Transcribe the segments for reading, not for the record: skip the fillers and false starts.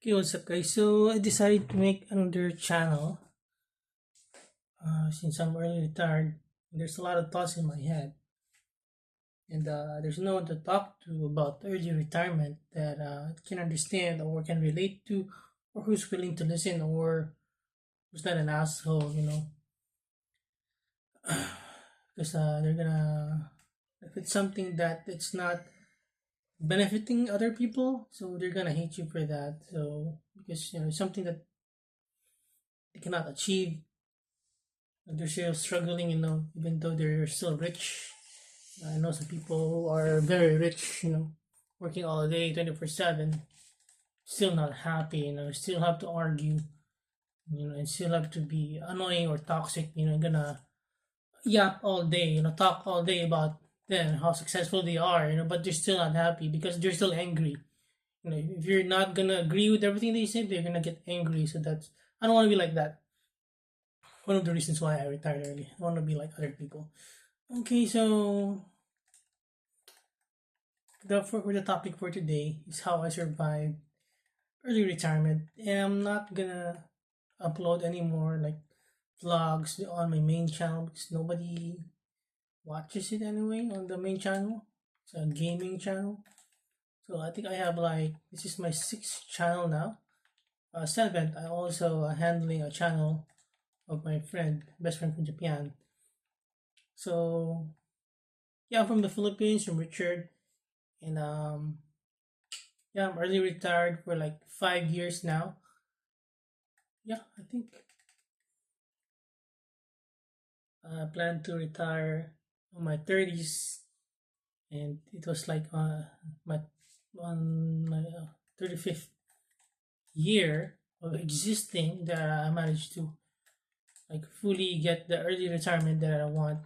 Okay, what's up, guys? So I decided to make another channel since I'm early retired. There's a lot of thoughts in my head, and there's no one to talk to about early retirement that can understand or can relate to, or who's willing to listen, or who's not an asshole, because they're gonna if it's something that it's not benefiting other people, so they're gonna hate you for that. So because it's something that they cannot achieve. They're still struggling, even though they're still rich. I know some people who are very rich, working all day, 24/7, still not happy, still have to argue, and still have to be annoying or toxic, gonna yap all day, talk all day about them, how successful they are, but they're still not happy because they're still angry. If you're not gonna agree with everything they say, they're gonna get angry. So I don't want to be like that. One of the reasons why I retired early. I want to be like other people. Okay, so for the topic for today is how I survived early retirement, and I'm not gonna upload any more like vlogs on my main channel because nobody watches it anyway on the main channel. It's a gaming channel, so I think I have like this is my sixth channel now. Seventh, I also handling a channel of my best friend from Japan. So yeah, I'm from the Philippines, from Richard, and yeah, I'm early retired for like 5 years now. Yeah, I think I plan to retire on my 30s, and it was like my on my 35th year of existing that I managed to like fully get the early retirement that I want.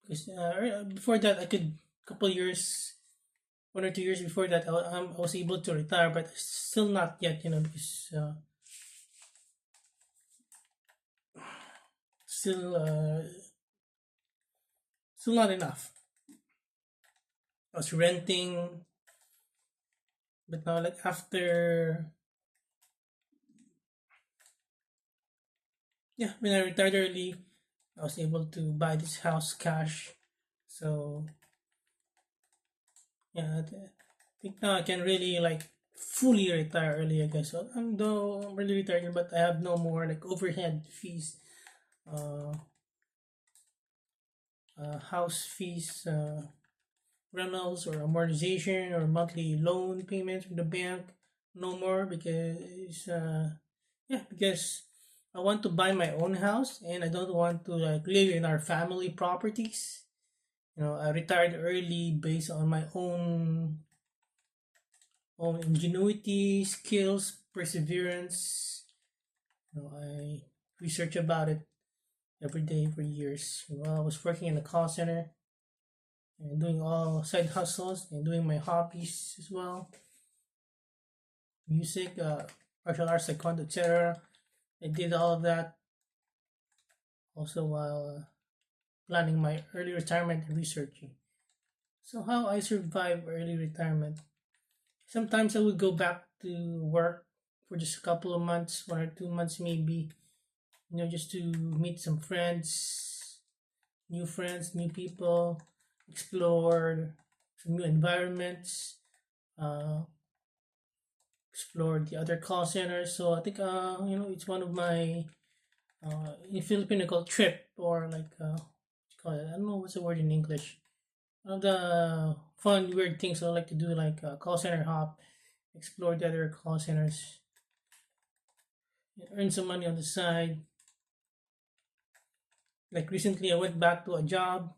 Because before that, I could couple years, 1 or 2 years before that, I was able to retire, but still not yet, because still still not enough. I was renting, but now like after yeah, when I retired early, I was able to buy this house cash. So yeah, I think now I can really like fully retire early. I guess so. Though I'm really retired, but I have no more like overhead fees, uh, house fees, rentals or amortization or monthly loan payments from the bank. No more because yeah, because I want to buy my own house and I don't want to like live in our family properties. I retired early based on my own ingenuity, skills, perseverance. I research about it every day for years. While I was working in a call center and doing all side hustles and doing my hobbies as well, music, martial arts, taekwondo, etc. I did all of that also while planning my early retirement and researching. So how I survive early retirement? Sometimes I would go back to work for just a couple of months, 1 or 2 months maybe, just to meet some friends, new people, explore some new environments, uh, explore the other call centers. So I think it's one of my in Filipino called trip or like what you call it. I don't know what's the word in English. One of the fun weird things I like to do like call center hop, explore the other call centers, earn some money on the side. Like recently, I went back to a job,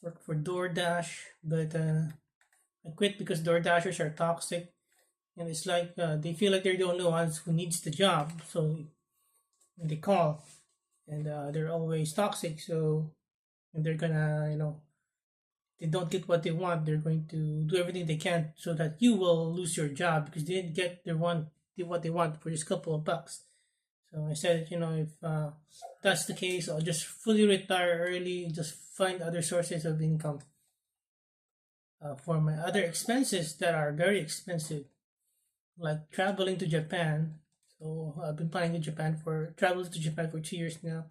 work for DoorDash, but I quit because DoorDashers are toxic, and it's like they feel like they're the only ones who needs the job, so they call, and they're always toxic. So and they're gonna, they don't get what they want, they're going to do everything they can so that you will lose your job because they didn't get what they want for just a couple of bucks. So I said, if that's the case, I'll just fully retire early, just find other sources of income. for my other expenses that are very expensive, like traveling to Japan. So I've been planning to Japan for travel to Japan for 2 years now.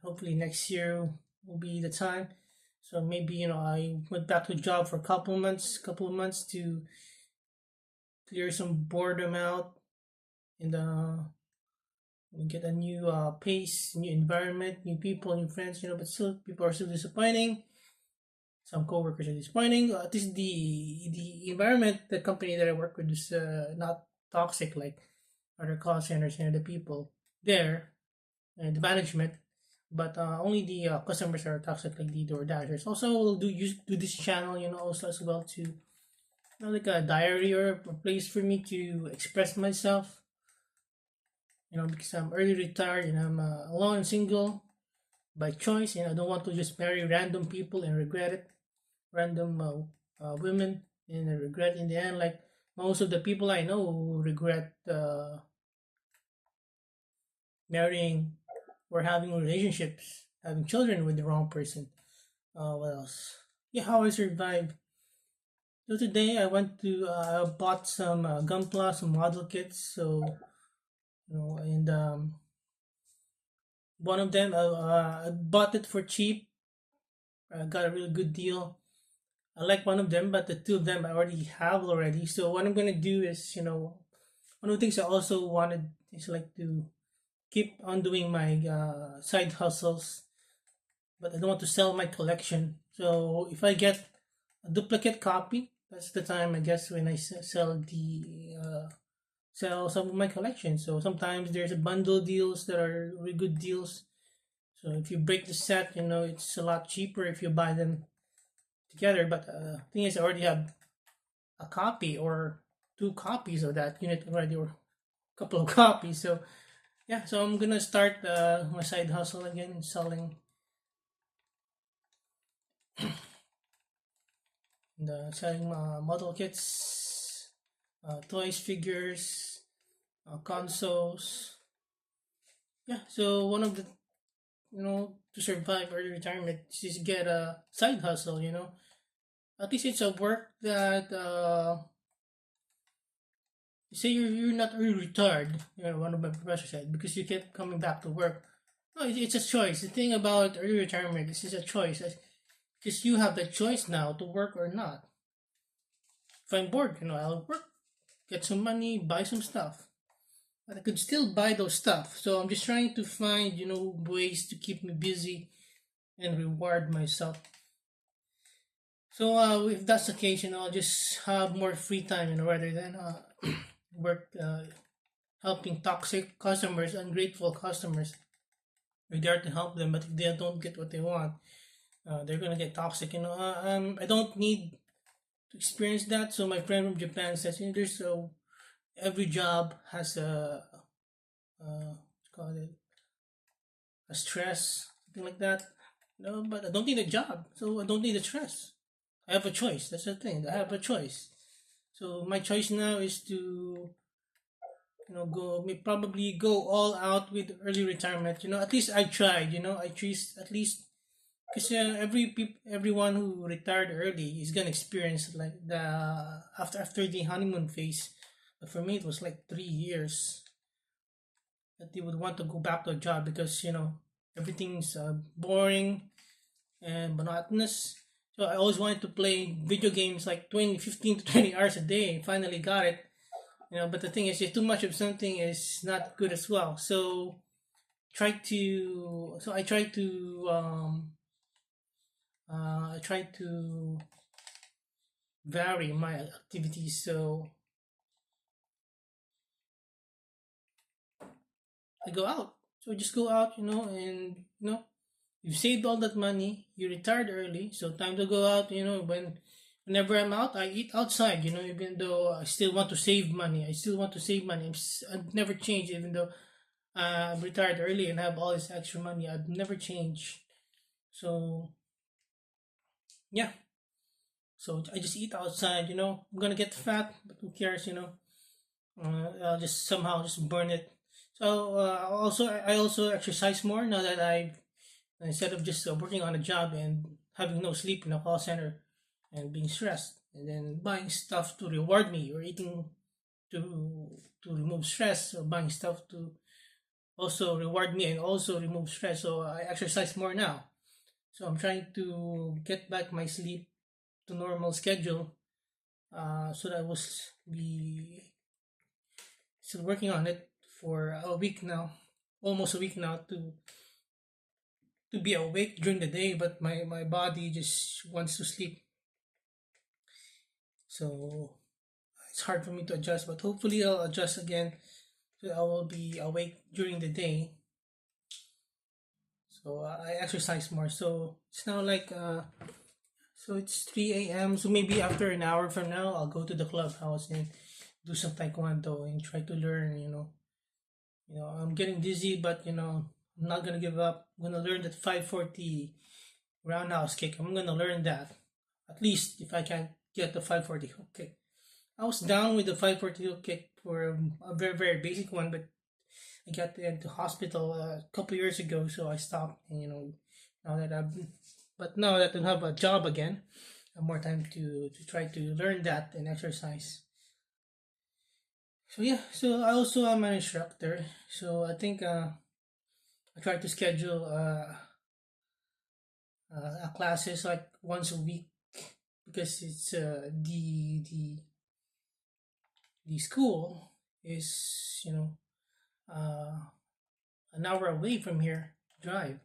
Hopefully next year will be the time. So maybe I went back to job for a couple of months to clear some boredom out and get a new pace, new environment, new people, new friends. But still people are still disappointing. Some coworkers are disappointing. At least the environment, the company that I work with is not toxic like other call centers. The people there, the management, but only the customers are toxic like the door dashers. Also, we'll do this channel, also as well to like a diary or a place for me to express myself. Because I'm early retired and I'm alone and single by choice, and I don't want to just marry random people and regret it, random women, and I regret in the end. Like most of the people I know who regret marrying or having relationships, having children with the wrong person. What else? Yeah, how I survived. So today I went to bought some Gunpla, some model kits. So and one of them I bought it for cheap. I got a really good deal. I like one of them, but the two of them I already have already. So what I'm gonna do is, one of the things I also wanted is like to keep on doing my side hustles, but I don't want to sell my collection. So if I get a duplicate copy, that's the time I guess when I sell some of my collection. So sometimes there's a bundle deals that are really good deals. So if you break the set, it's a lot cheaper if you buy them together. But thing is, I already have a copy or two copies of that unit already, or a couple of copies. So yeah, so I'm gonna start my side hustle again, selling model kits, toys, figures, consoles. Yeah, so one of the to survive early retirement is just get a side hustle. At least it's a work that say you're not really retired. One of my professors said because you kept coming back to work. No, it's a choice. The thing about early retirement, this is a choice. Because you have the choice now to work or not. If I'm bored, I'll work, get some money, buy some stuff. But I could still buy those stuff. So I'm just trying to find, ways to keep me busy and reward myself. So if that's the case, I'll just have more free time, rather than work helping toxic customers, ungrateful customers. We're there to help them, but if they don't get what they want, they're gonna get toxic. I don't need to experience that. So my friend from Japan says, there's every job has what's called it, a stress, something like that. No, but I don't need a job, so I don't need the stress. I have a choice. That's the thing. I have a choice. So my choice now is to probably go all out with early retirement. At least I tried. I choose at least because everyone who retired early is gonna experience like the after the honeymoon phase. But for me, it was like 3 years that they would want to go back to a job because everything's boring and monotonous. So I always wanted to play video games like 15 to 20 hours a day. Finally got it. But the thing is, too much of something is not good as well. So I try to vary my activities. So I go out. So I just go out, and you saved all that money. You retired early, so time to go out. Whenever I'm out, I eat outside. Even though I still want to save money, I've never changed. Even though I'm retired early and have all this extra money, I've never changed. So yeah, so I just eat outside. I'm gonna get fat, but who cares? I'll just somehow just burn it. So I also exercise more now that I instead of just working on a job and having no sleep in a call center and being stressed, and then buying stuff to reward me, or eating to remove stress, or buying stuff to also reward me and also remove stress. So I exercise more now. So I'm trying to get back my sleep to normal schedule. So that I was be still working on it for a week now, almost a week now, to be awake during the day, but my body just wants to sleep. So it's hard for me to adjust, but hopefully I'll adjust again, so I will be awake during the day. So I exercise more. So it's now like so it's 3 a.m. So maybe after an hour from now, I'll go to the clubhouse and do some taekwondo and try to learn. I'm getting dizzy, but I'm not gonna give up. I'm gonna learn that 540 roundhouse kick. I'm gonna learn that, at least if I can get the 540 hook kick. I was down with the 540 hook kick for a very very basic one, but I got into hospital a couple years ago, so I stopped. And now that now that I have a job again, I have more time to try to learn that and exercise. So yeah, so I also am an instructor. So I think I try to schedule classes like once a week, because it's the school is uh, an hour away from here drive.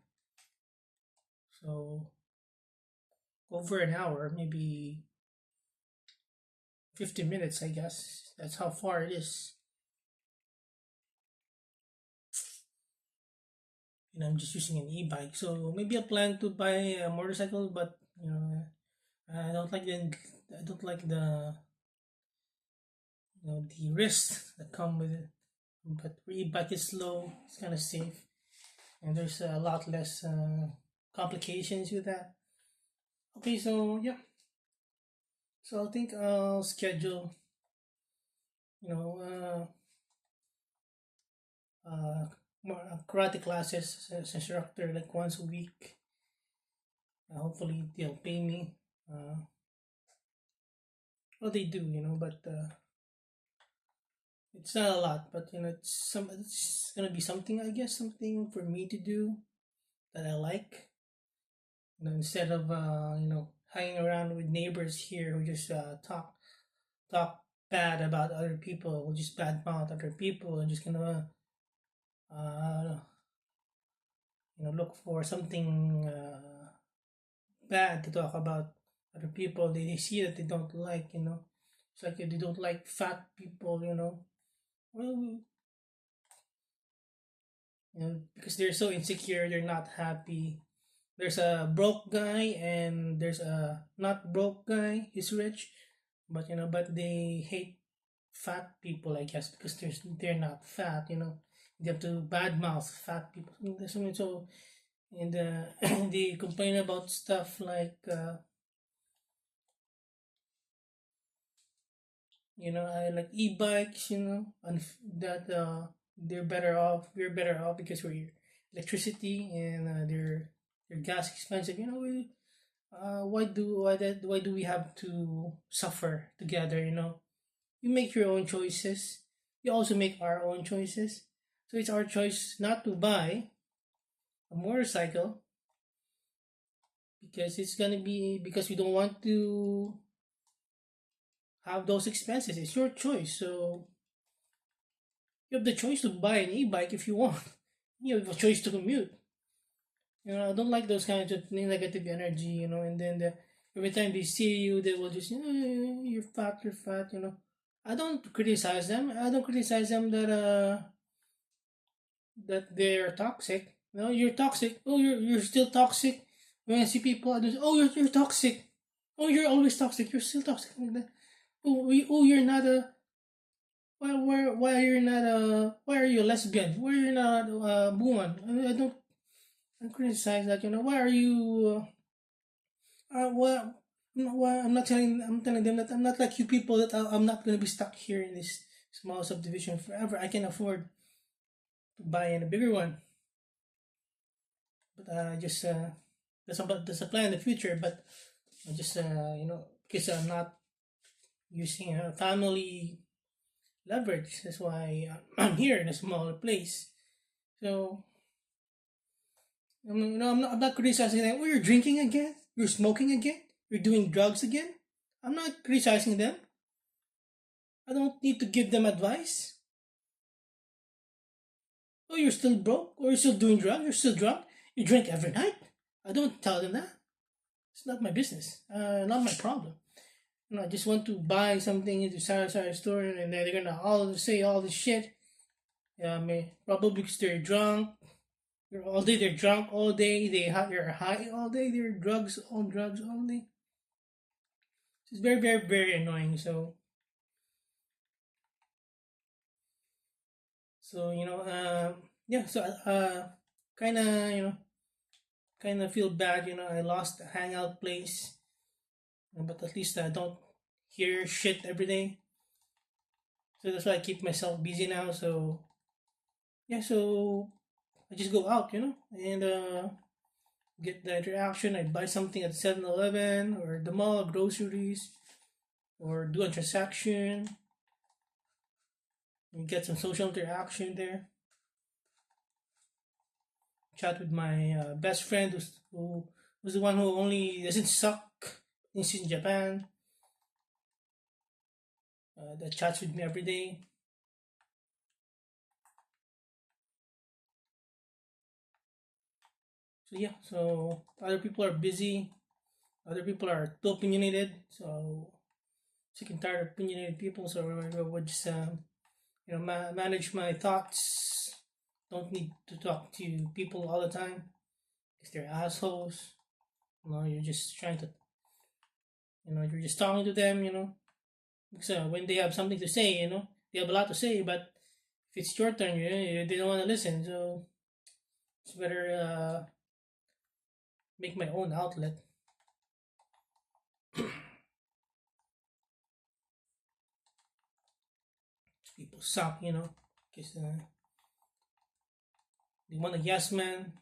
So over an hour, maybe 50 minutes, I guess. That's how far it is. And I'm just using an e-bike. So maybe I plan to buy a motorcycle, but I don't like the the risks that come with it. But e-bike is slow. It's kind of safe, and there's a lot less complications with that. Okay, so yeah. So I think I'll schedule, you know, karate classes as instructor like once a week. Hopefully they'll pay me. Uh, well, they do, but it's not a lot. But it's gonna be something, I guess, something for me to do that I like. Instead of hanging around with neighbors here who just talk bad about other people, who just badmouth other people, and just gonna uh, look for something bad to talk about other people. They see that they don't like, it's like they don't like fat people, well, because they're so insecure, they're not happy. There's a broke guy and there's a not broke guy. He's rich, but they hate fat people, I guess, because they're not fat. They have to badmouth fat people. So and they complain about stuff like I like e-bikes, and that they're better off. We're better off because we're electricity, and their gas expensive. Why do we have to suffer together? You make your own choices. We also make our own choices. So it's our choice not to buy a motorcycle, because it's gonna be because we don't want to have those expenses. It's your choice. So you have the choice to buy an e-bike if you want. You have a choice to commute. I don't like those kinds of negative energy. And then every time they see you, they will just, you're fat, you're fat. I don't criticize them. I don't criticize them that they're toxic. You're toxic. Oh, you're still toxic. When I see people, I just, oh, you're toxic. Oh, you're always toxic. You're still toxic. Like that. Oh, you're not a. Why are you not a? Why are you a lesbian? Why are you not a woman? I don't. I criticize that. Why are you? I'm not telling. I'm telling them that I'm not like you people. That I'm not gonna be stuck here in this small subdivision forever. I can afford to buy a bigger one. But just that's a plan in the future. But I just because I'm not using a family leverage. That's why I'm here in a smaller place. So I'm not criticizing them. Oh, you're drinking again? You're smoking again? You're doing drugs again? I'm not criticizing them. I don't need to give them advice. Oh, you're still broke? Or you're still doing drugs? You're still drunk? You drink every night? I don't tell them that. It's not my business. Not my problem. I just want to buy something into Sarasara store and then they're gonna all say all this shit. Yeah, I mean, probably because they're drunk. All day they're drunk all day. They're high all day. They're drugs on drugs all day. It's very very very annoying. So yeah. So kind of kind of feel bad. I lost the hangout place, but at least I don't hear shit every day. So that's why I keep myself busy now. So yeah. So I just go out, and get the interaction. I buy something at 7-Eleven or the mall, groceries, or do a transaction and get some social interaction there. Chat with my best friend who's the one who only doesn't suck. He's in Japan. That chats with me every day. So yeah, so other people are busy. Other people are too opinionated. So sick and tired of opinionated people. So I would just manage my thoughts. Don't need to talk to people all the time because they're assholes. You're just trying to, you're just talking to them, because when they have something to say, they have a lot to say, but if it's your turn, they don't want to listen. So it's better make my own outlet. People suck, because they want a yes man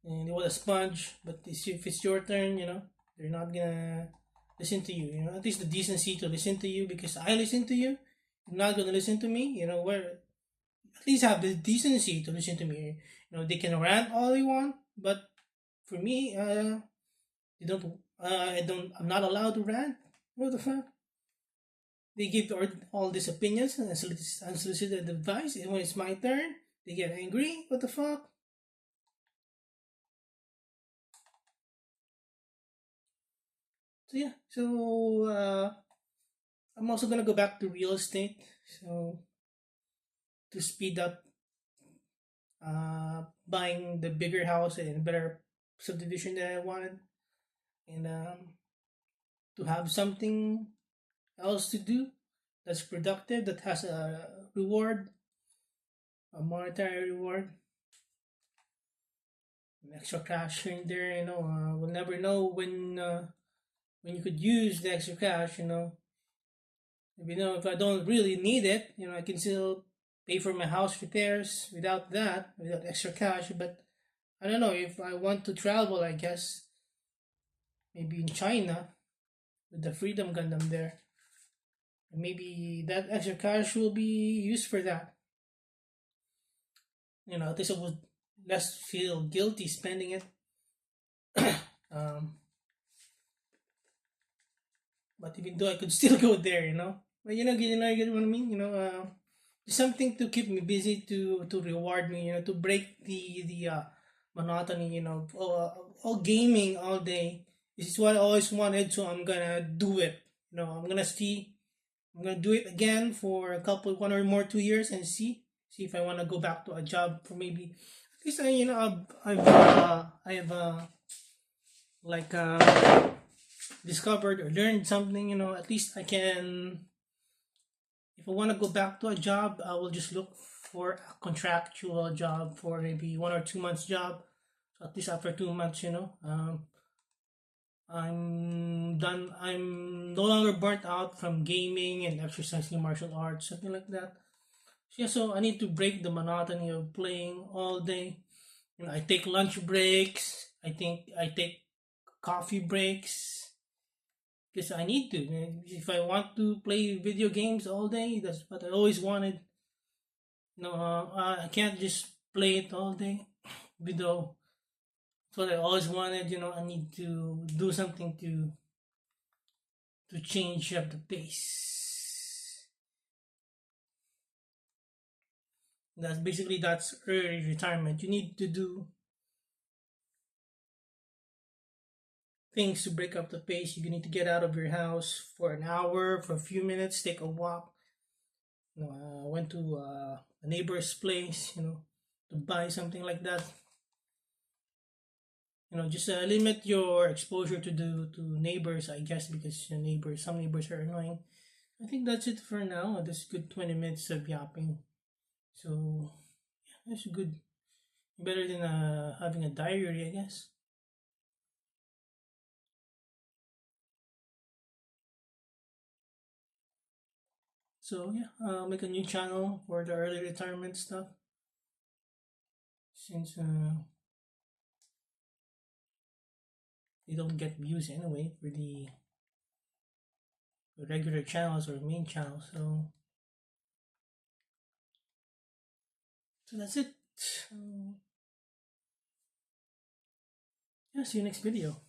and they want a sponge, but if it's your turn, they're not gonna listen to you. At least the decency to listen to you because I listen to you. You're not gonna listen to me. Where at least have the decency to listen to me. They can rant all they want, but for me, they don't. I don't. I'm not allowed to rant. What the fuck? They give all these opinions and unsolicited advice, and when it's my turn, they get angry. What the fuck? So yeah. So I'm also gonna go back to real estate. So to speed up buying the bigger house and better subdivision that I wanted, and to have something else to do that's productive that has a reward, a monetary reward, an extra cash here and there. We'll never know when you could use the extra cash. If I don't really need it, I can still pay for my house repairs without extra cash. But I don't know if I want to travel. I guess maybe in China with the Freedom Gundam there. Maybe that extra cash will be used for that. At least I would less feel guilty spending it. um, but even though I could still go there, but you get what I mean. Something to keep me busy, to reward me, to break the monotony. All gaming all day. This is what I always wanted, so I'm gonna do it. I'm gonna see. I'm gonna do it again for a couple, 1 or 2 years, and see if I want to go back to a job for maybe at least I have like discovered or learned something. At least I can. If I want to go back to a job, I will just look for a contractual job for maybe 1 or 2 months job. So at least after 2 months, I'm done. I'm no longer burnt out from gaming and exercising martial arts, something like that. So, yeah, so I need to break the monotony of playing all day. I take lunch breaks. I think I take coffee breaks. because I need to. If I want to play video games all day, that's what I always wanted. No, I can't just play it all day. Though it's what I always wanted. I need to do something to change up the pace. That's early retirement. You need to do things to break up the pace. You need to get out of your house for an hour, for a few minutes, take a walk. Went to a neighbor's place, to buy something like that. Just limit your exposure to neighbors, I guess, because some neighbors are annoying. I think that's it for now. This good 20 minutes of yapping. So yeah, that's good. Better than having a diary, I guess. So yeah, I'll make a new channel for the early retirement stuff since they don't get views anyway for the regular channels or main channels. So that's it. Yeah, see you next video.